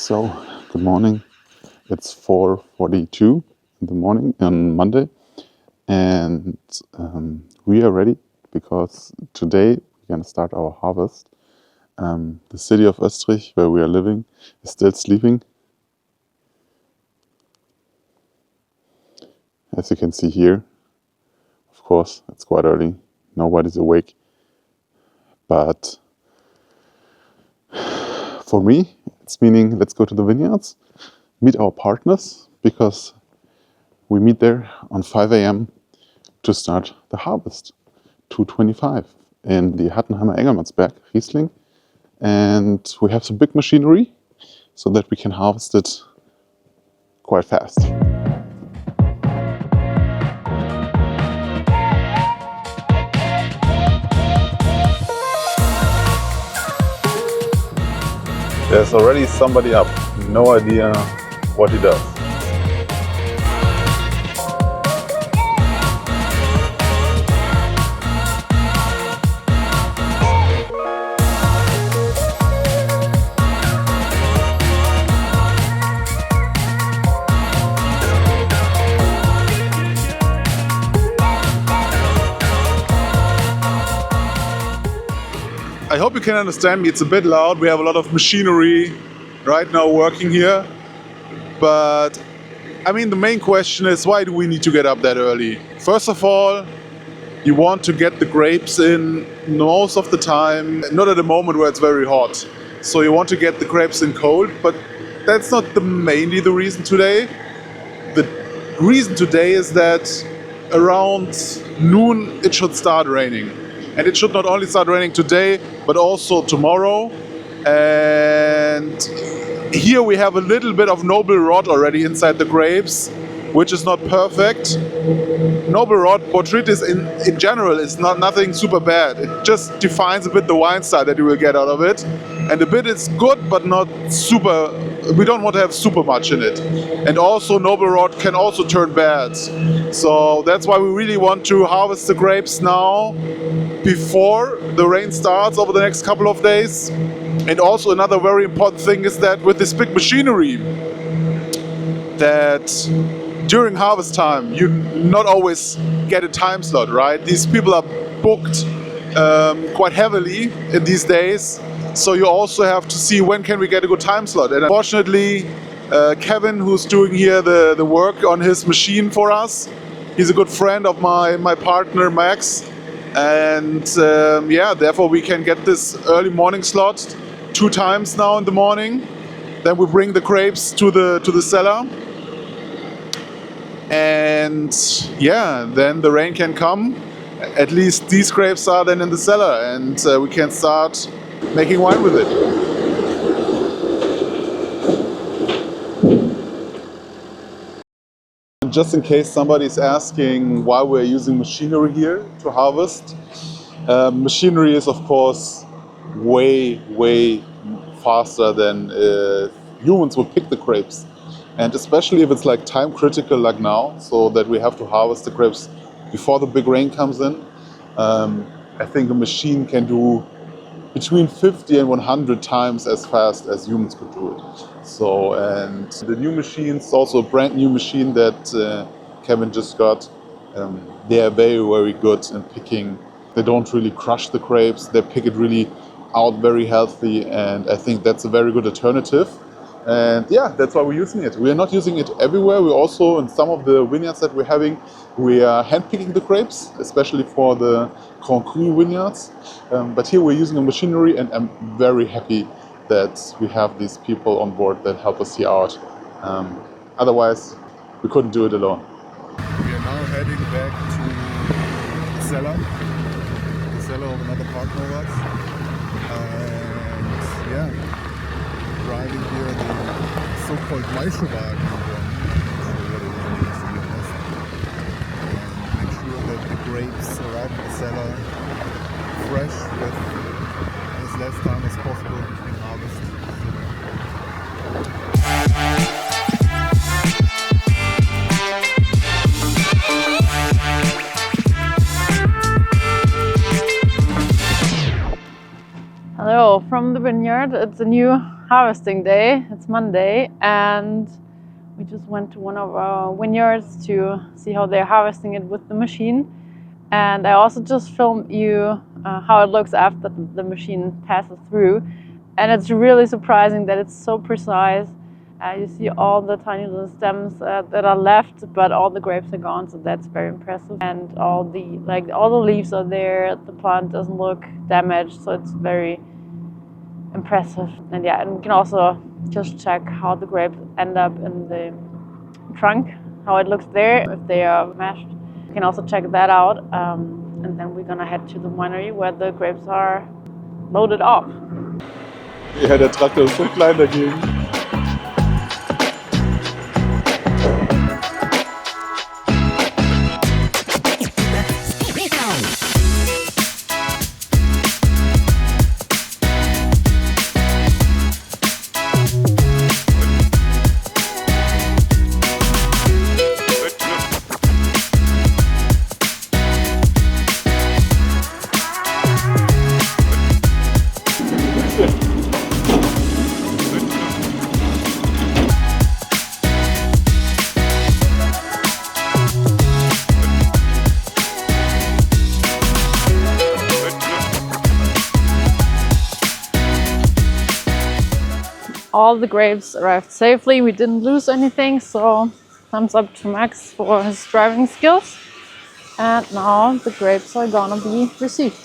So, good morning. It's 4:42 in the morning on Monday, and we are ready because today we're going to start our harvest. The city of Österreich, where we are living, is still sleeping. As you can see here, of course, it's quite early. Nobody's awake. But for me, it's meaning let's go to the vineyards, meet our partners, because we meet there on 5 a.m. to start the harvest, 2:25 in the Hattenheimer Engelmannsberg Riesling. And we have some big machinery so that we can harvest it quite fast. There's already somebody up, no idea what he does. I hope you can understand me. It's a bit loud. We have a lot of machinery right now working here. But I mean, the main question is, why do we need to get up that early? First of all, you want to get the grapes in most of the time, not at a moment where it's very hot. So you want to get the grapes in cold, but that's not mainly the reason today. The reason today is that around noon it should start raining. And it should not only start raining today, but also tomorrow. And here we have a little bit of noble rot already inside the grapes, which is not perfect. Noble rot, botrytis in general is nothing super bad. It just defines a bit the wine style that you will get out of it. And a bit is good, but not super. We don't want to have super much in it. And also noble rot can also turn bad. So that's why we really want to harvest the grapes now, before the rain starts over the next couple of days. And also another very important thing is that with this big machinery, that during harvest time you not always get a time slot, right? These people are booked quite heavily in these days, so you also have to see when can we get a good time slot. And unfortunately, Kevin, who's doing here the work on his machine for us, he's a good friend of my partner Max. And yeah, therefore we can get this early morning slot 2 times now in the morning. Then we bring the grapes to the cellar. And yeah, then the rain can come. At least these grapes are then in the cellar, and we can start making wine with it. Just in case somebody's asking why we're using machinery here to harvest, machinery is of course way faster than humans would pick the grapes. And especially if it's like time critical like now, so that we have to harvest the grapes before the big rain comes in, I think a machine can do between 50 and 100 times as fast as humans could do it. So, and the new machines, also a brand new machine that Kevin just got, they are very good in picking. They don't really crush the grapes, they pick it really out very healthy, and I think that's a very good alternative. And yeah, that's why we're using it. We are not using it everywhere. We also, in some of the vineyards that we're having, we are hand-picking the grapes, especially for the Grand Cru vineyards. But here we're using a machinery, and I'm very happy that we have these people on board that help us here out. Otherwise, we couldn't do it alone. We are now heading back to the cellar of another partner of us. And yeah, driving here the so-called Maischewagen around. And make sure that the grapes arrive in the cellar fresh with as less time as possible in harvest. Hello from the vineyard. It's a new harvesting day. It's Monday, and we just went to one of our vineyards to see how they're harvesting it with the machine. And I also just filmed you how it looks after the machine passes through. And it's really surprising that it's so precise. You see all the tiny little stems that are left, but all the grapes are gone, so that's very impressive. And all the leaves are there. The plant doesn't look damaged, so it's very impressive. And yeah, and you can also just check how the grapes end up in the trunk, how it looks there, if they are mashed. You can also check that out. And then we're gonna head to the winery where the grapes are loaded off. Ja, der Traktor ist so klein dagegen. All the grapes arrived safely. We didn't lose anything, so thumbs up to Max for his driving skills. And now the grapes are gonna be received.